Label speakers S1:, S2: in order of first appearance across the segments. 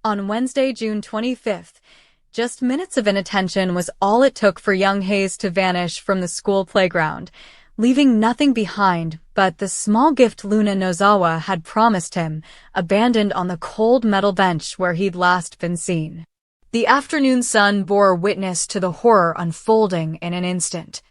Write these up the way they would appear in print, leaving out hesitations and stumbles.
S1: On Wednesday, June 25th, just minutes of inattention was all it took for young Hayes to vanish from the school playground, leaving nothing behind but the small gift Luna Nozawa had promised him, abandoned on the cold metal bench where he'd last been seen. The afternoon sun bore witness to the horror unfolding in an instant.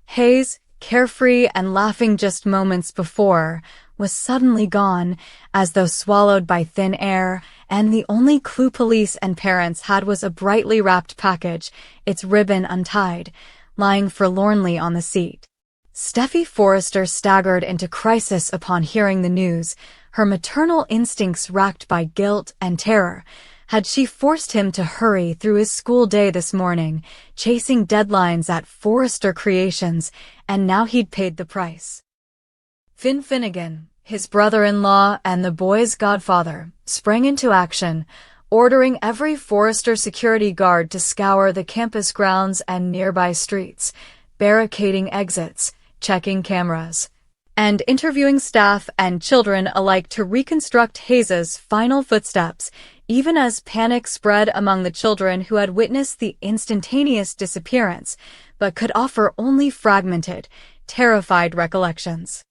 S1: Hayes, carefree and laughing just moments before, was suddenly gone, as though swallowed by thin air, and the only clue police and parents had was a brightly wrapped package, its ribbon untied, lying forlornly on the seat. Steffi Forrester staggered into crisis upon hearing the news, her maternal instincts racked by guilt and terror. Had she forced him to hurry through his school day this morning, chasing deadlines at Forrester Creations, and now he'd paid the price. Finn Finnegan, his brother-in-law and the boy's godfather, sprang into action, ordering every Forrester security guard to scour the campus grounds and nearby streets, barricading exits, checking cameras, and interviewing staff and children alike to reconstruct Hayes's final footsteps, even as panic spread among the children who had witnessed the instantaneous disappearance, but could offer only fragmented, terrified recollections.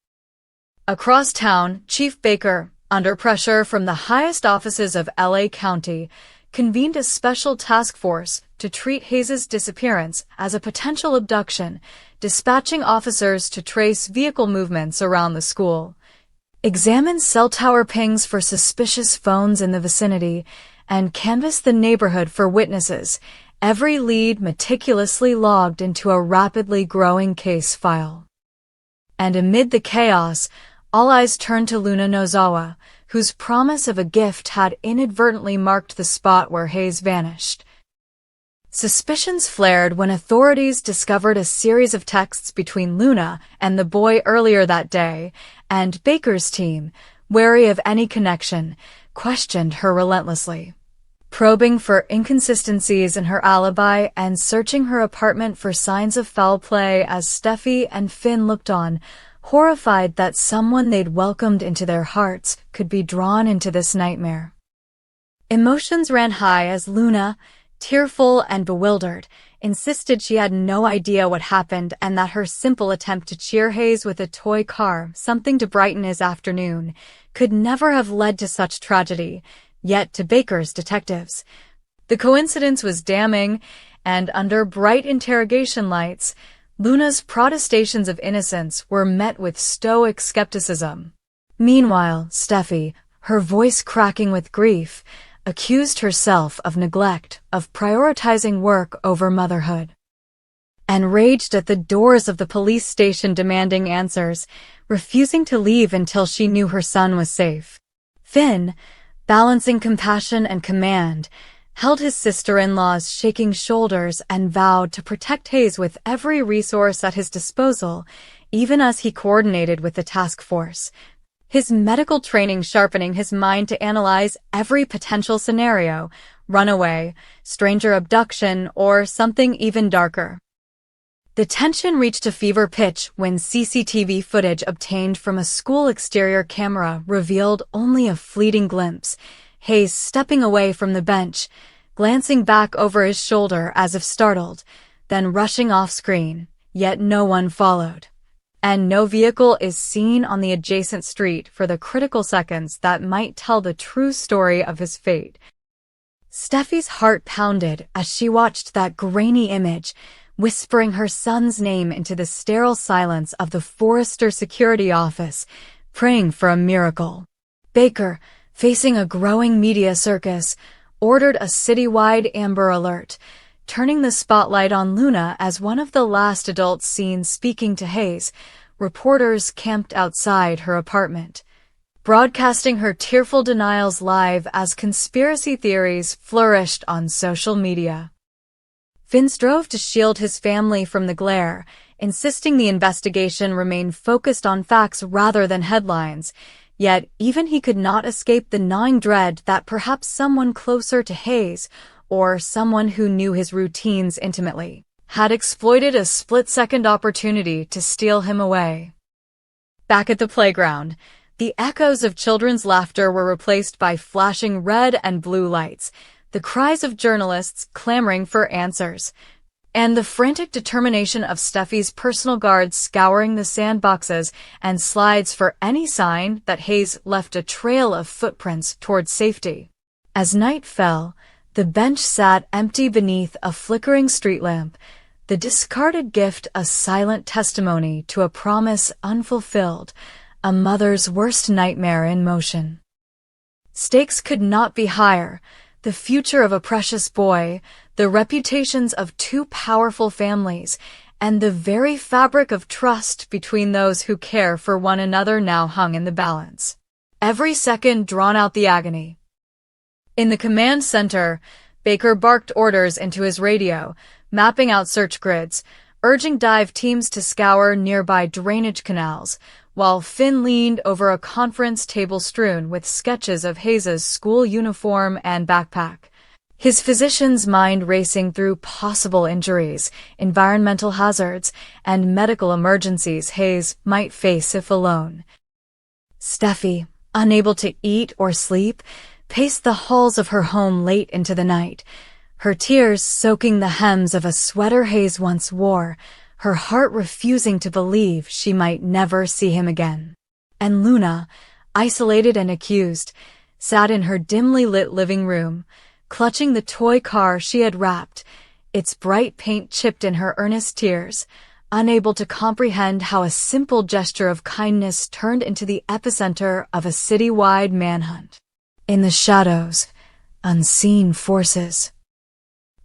S1: Across town, Chief Baker, under pressure from the highest offices of LA County, convened a special task force to treat Hayes's disappearance as a potential abduction, dispatching officers to trace vehicle movements around the school, examine cell tower pings for suspicious phones in the vicinity, and canvass the neighborhood for witnesses, every lead meticulously logged into a rapidly growing case file. And amid the chaos, all eyes turned to Luna Nozawa, whose promise of a gift had inadvertently marked the spot where Hayes vanished. Suspicions flared when authorities discovered a series of texts between Luna and the boy earlier that day, and Baker's team, wary of any connection, questioned her relentlessly, probing for inconsistencies in her alibi and searching her apartment for signs of foul play as Steffi and Finn looked on, horrified that someone they'd welcomed into their hearts could be drawn into this nightmare. Emotions ran high as Luna, tearful and bewildered, insisted she had no idea what happened and that her simple attempt to cheer Hayes with a toy car, something to brighten his afternoon, could never have led to such tragedy. Yet to Baker's detectives, the coincidence was damning, and under bright interrogation lights, Luna's protestations of innocence were met with stoic skepticism. Meanwhile, Steffi, her voice cracking with grief, accused herself of neglect, of prioritizing work over motherhood, and raged at the doors of the police station demanding answers, refusing to leave until she knew her son was safe. Finn, balancing compassion and command, held his sister-in-law's shaking shoulders and vowed to protect Hayes with every resource at his disposal, even as he coordinated with the task force, his medical training sharpening his mind to analyze every potential scenario: runaway, stranger abduction, or something even darker. The tension reached a fever pitch when CCTV footage obtained from a school exterior camera revealed only a fleeting glimpse: Hayes stepping away from the bench, glancing back over his shoulder as if startled, then rushing off-screen, yet no one followed. And no vehicle is seen on the adjacent street for the critical seconds that might tell the true story of his fate. Steffi's heart pounded as she watched that grainy image, whispering her son's name into the sterile silence of the Forrester security office, praying for a miracle. Baker, facing a growing media circus, ordered a citywide Amber Alert, turning the spotlight on Luna as one of the last adults seen speaking to Hayes. Reporters camped outside her apartment, broadcasting her tearful denials live as conspiracy theories flourished on social media. Finn strove to shield his family from the glare, insisting the investigation remain focused on facts rather than headlines. Yet even he could not escape the gnawing dread that perhaps someone closer to Hayes, or someone who knew his routines intimately, had exploited a split-second opportunity to steal him away. Back at the playground, The echoes of children's laughter were replaced by flashing red and blue lights, the cries of journalists clamoring for answers, and the frantic determination of Steffi's personal guards scouring the sandboxes and slides for any sign that Hayes left a trail of footprints toward safety. As night fell, the bench sat empty beneath a flickering street lamp, the discarded gift a silent testimony to a promise unfulfilled, a mother's worst nightmare in motion. Stakes could not be higher. The future of a precious boy, the reputations of two powerful families, and the very fabric of trust between those who care for one another now hung in the balance. Every second drawn out the agony. In the command center, Baker barked orders into his radio, mapping out search grids, urging dive teams to scour nearby drainage canals, while Finn leaned over a conference table strewn with sketches of Hayes's school uniform and backpack. His physician's mind racing through possible injuries, environmental hazards, and medical emergencies Hayes might face if alone. Steffi, unable to eat or sleep, paced the halls of her home late into the night, her tears soaking the hems of a sweater Hayes once wore, her heart refusing to believe she might never see him again. And Luna, isolated and accused, sat in her dimly lit living room, clutching the toy car she had wrapped, its bright paint chipped in her earnest tears, unable to comprehend how a simple gesture of kindness turned into the epicenter of a citywide manhunt. In the shadows, unseen forces.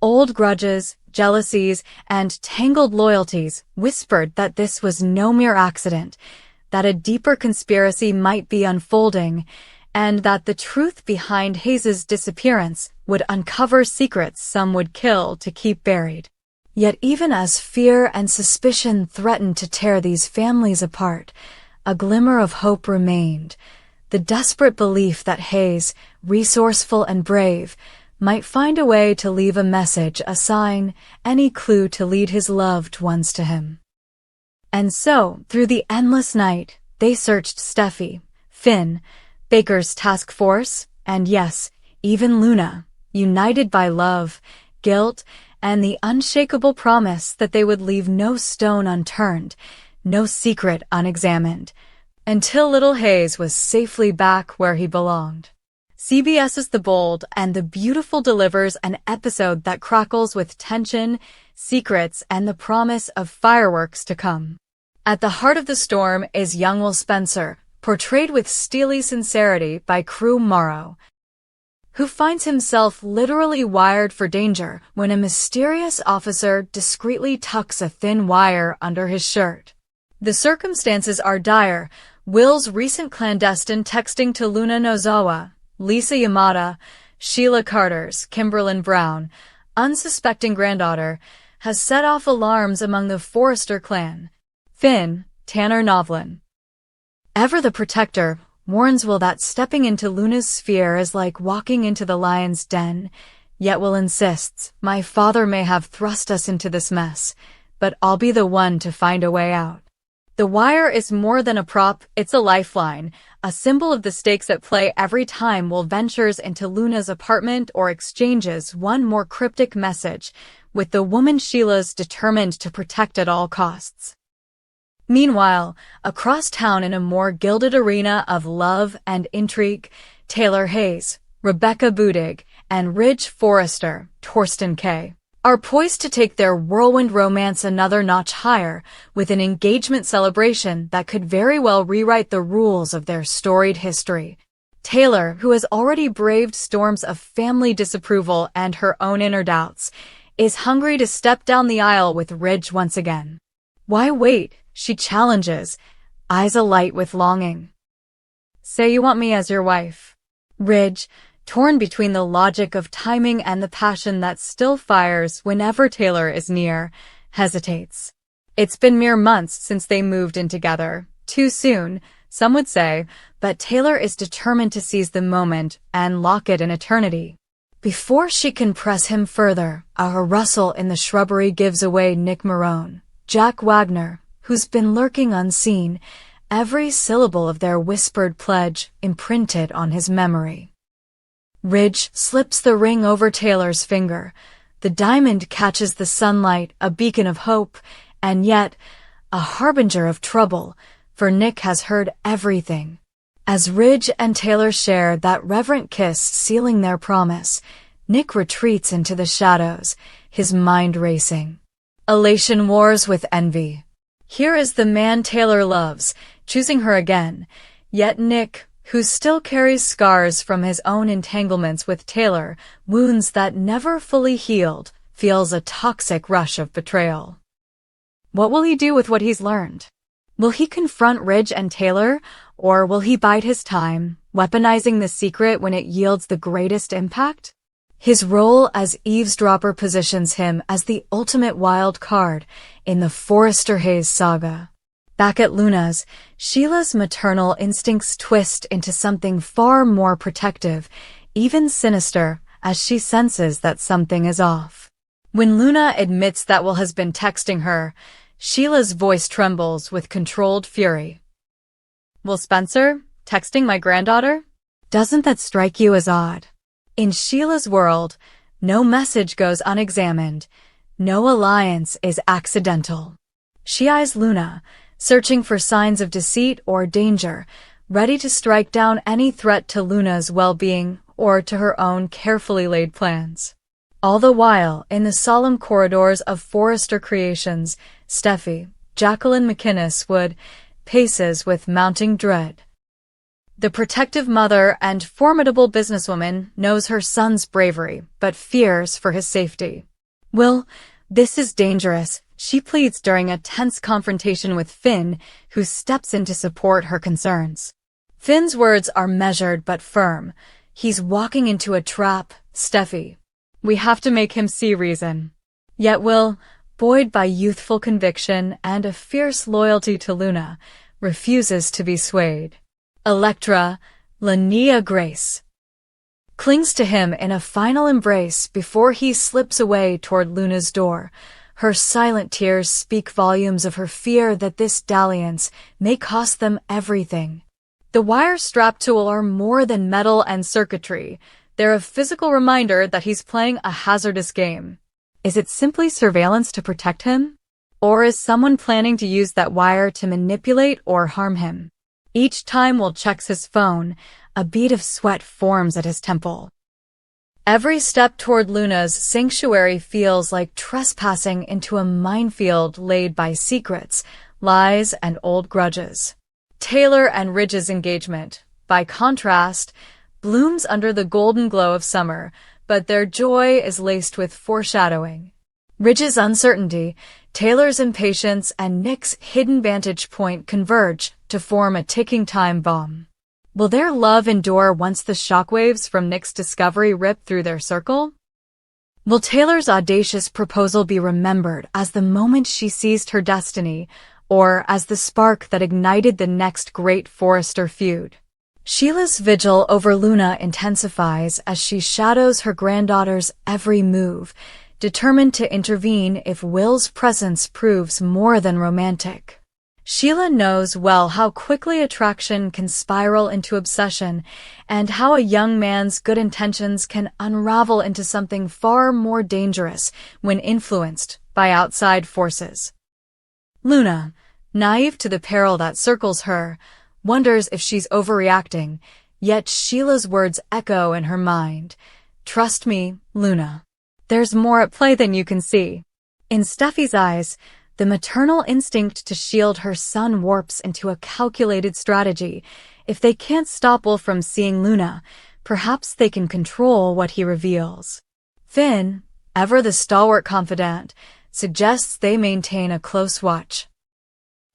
S1: Old grudges, jealousies, and tangled loyalties whispered that this was no mere accident, that a deeper conspiracy might be unfolding, and that the truth behind Hayes's disappearance would uncover secrets some would kill to keep buried. Yet even as fear and suspicion threatened to tear these families apart, a glimmer of hope remained, the desperate belief that Hayes, resourceful and brave, might find a way to leave a message, a sign, any clue to lead his loved ones to him. And so, through the endless night, they searched Steffi, Finn, Baker's task force, and yes, even Luna, united by love, guilt, and the unshakable promise that they would leave no stone unturned, no secret unexamined, until little Hayes was safely back where he belonged. CBS's The Bold and the Beautiful delivers an episode that crackles with tension, secrets, and the promise of fireworks to come. At the heart of the storm is young Will Spencer, portrayed with steely sincerity by Crew Morrow, who finds himself literally wired for danger when a mysterious officer discreetly tucks a thin wire under his shirt. The circumstances are dire. Will's recent clandestine texting to Luna Nozawa, Lisa Yamada, Sheila Carter's Kimberlyn Brown, unsuspecting granddaughter, has set off alarms among the Forrester clan. Finn, Tanner Novlin, ever the protector, warns Will that stepping into Luna's sphere is like walking into the lion's den, yet Will insists, "My father may have thrust us into this mess, but I'll be the one to find a way out." The wire is more than a prop, it's a lifeline, a symbol of the stakes at play every time Will ventures into Luna's apartment or exchanges one more cryptic message with the woman Sheila's determined to protect at all costs. Meanwhile, across town in a more gilded arena of love and intrigue, Taylor Hayes, Rebecca Budig, and Ridge Forrester, Torsten K., are poised to take their whirlwind romance another notch higher with an engagement celebration that could very well rewrite the rules of their storied history. Taylor, who has already braved storms of family disapproval and her own inner doubts, is hungry to step down the aisle with Ridge once again. "Why wait?" she challenges, eyes alight with longing. "Say you want me as your wife." Ridge, torn between the logic of timing and the passion that still fires whenever Taylor is near, hesitates. It's been mere months since they moved in together. Too soon, some would say, but Taylor is determined to seize the moment and lock it in eternity. Before she can press him further, a rustle in the shrubbery gives away Nick Marone, Jack Wagner, who's been lurking unseen, every syllable of their whispered pledge imprinted on his memory. Ridge slips the ring over Taylor's finger. The diamond catches the sunlight, a beacon of hope, and yet a harbinger of trouble, for Nick has heard everything. As Ridge and Taylor share that reverent kiss sealing their promise, Nick retreats into the shadows, his mind racing. Elation wars with envy. Here is the man Taylor loves, choosing her again, yet Nick, who still carries scars from his own entanglements with Taylor, wounds that never fully healed, feels a toxic rush of betrayal. What will he do with what he's learned? Will he confront Ridge and Taylor, or will he bide his time, weaponizing the secret when it yields the greatest impact? His role as eavesdropper positions him as the ultimate wild card in the Forrester Hayes saga. Back at Luna's, Sheila's maternal instincts twist into something far more protective, even sinister, as she senses that something is off. When Luna admits that Will has been texting her, Sheila's voice trembles with controlled fury. Will Spencer, texting my granddaughter? Doesn't that strike you as odd? In Sheila's world, no message goes unexamined, no alliance is accidental. She eyes Luna, searching for signs of deceit or danger, ready to strike down any threat to Luna's well-being or to her own carefully laid plans. All the while, in the solemn corridors of Forrester Creations, Steffi, Jacqueline McInnes Wood, paces with mounting dread. The protective mother and formidable businesswoman knows her son's bravery, but fears for his safety. Will, this is dangerous, she pleads during a tense confrontation with Finn, who steps in to support her concerns. Finn's words are measured but firm. He's walking into a trap, Steffi. We have to make him see reason. Yet Will, buoyed by youthful conviction and a fierce loyalty to Luna, refuses to be swayed. Electra, Linnea Grace, clings to him in a final embrace before he slips away toward Luna's door. Her silent tears speak volumes of her fear that this dalliance may cost them everything. The wires strapped to Will are more than metal and circuitry. They're a physical reminder that he's playing a hazardous game. Is it simply surveillance to protect him? Or is someone planning to use that wire to manipulate or harm him? Each time Will checks his phone, a bead of sweat forms at his temple. Every step toward Luna's sanctuary feels like trespassing into a minefield laid by secrets, lies, and old grudges. Taylor and Ridge's engagement, by contrast, blooms under the golden glow of summer, but their joy is laced with foreshadowing. Ridge's uncertainty, Taylor's impatience, and Nick's hidden vantage point converge to form a ticking time bomb. Will their love endure once the shockwaves from Nick's discovery rip through their circle? Will Taylor's audacious proposal be remembered as the moment she seized her destiny, or as the spark that ignited the next great Forrester feud? Sheila's vigil over Luna intensifies as she shadows her granddaughter's every move, determined to intervene if Will's presence proves more than romantic. Sheila knows well how quickly attraction can spiral into obsession and how a young man's good intentions can unravel into something far more dangerous when influenced by outside forces. Luna, naive to the peril that circles her, wonders if she's overreacting, yet Sheila's words echo in her mind. Trust me, Luna. There's more at play than you can see. In Steffi's eyes, the maternal instinct to shield her son warps into a calculated strategy. If they can't stop Will from seeing Luna, perhaps they can control what he reveals. Finn, ever the stalwart confidant, suggests they maintain a close watch.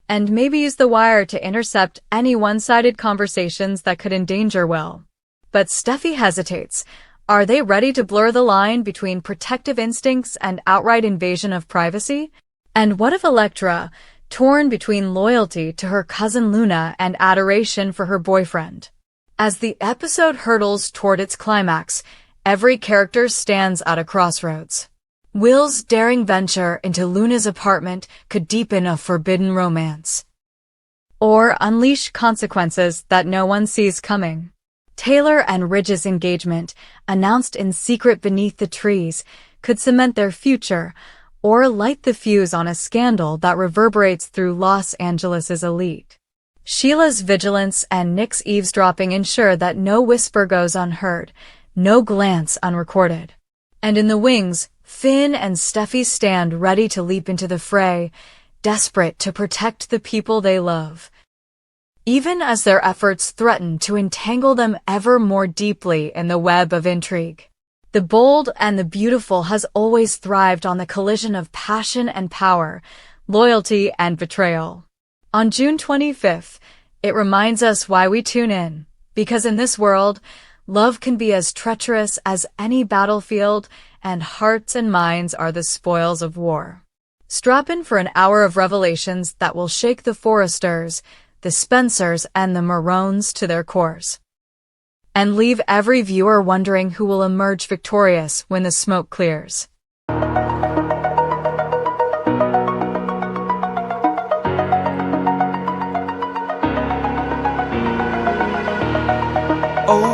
S1: And maybe use the wire to intercept any one-sided conversations that could endanger Will. But Steffi hesitates. Are they ready to blur the line between protective instincts and outright invasion of privacy? And what if Electra, torn between loyalty to her cousin Luna and adoration for her boyfriend? As the episode hurtles toward its climax, every character stands at a crossroads. Will's daring venture into Luna's apartment could deepen a forbidden romance. or unleash consequences that no one sees coming. Taylor and Ridge's engagement, announced in secret beneath the trees, could cement their future or light the fuse on a scandal that reverberates through Los Angeles' elite. Sheila's vigilance and Nick's eavesdropping ensure that no whisper goes unheard, no glance unrecorded. And in the wings, Finn and Steffi stand ready to leap into the fray, desperate to protect the people they love, even as their efforts threaten to entangle them ever more deeply in the web of intrigue. The bold and the beautiful has always thrived on the collision of passion and power, loyalty and betrayal. On June 25th, it reminds us why we tune in, because in this world, love can be as treacherous as any battlefield, and hearts and minds are the spoils of war. Strap in for an hour of revelations that will shake the Forresters, the Spencers, and the Marones to their cores, and leave every viewer wondering who will emerge victorious when the smoke clears.
S2: Oh.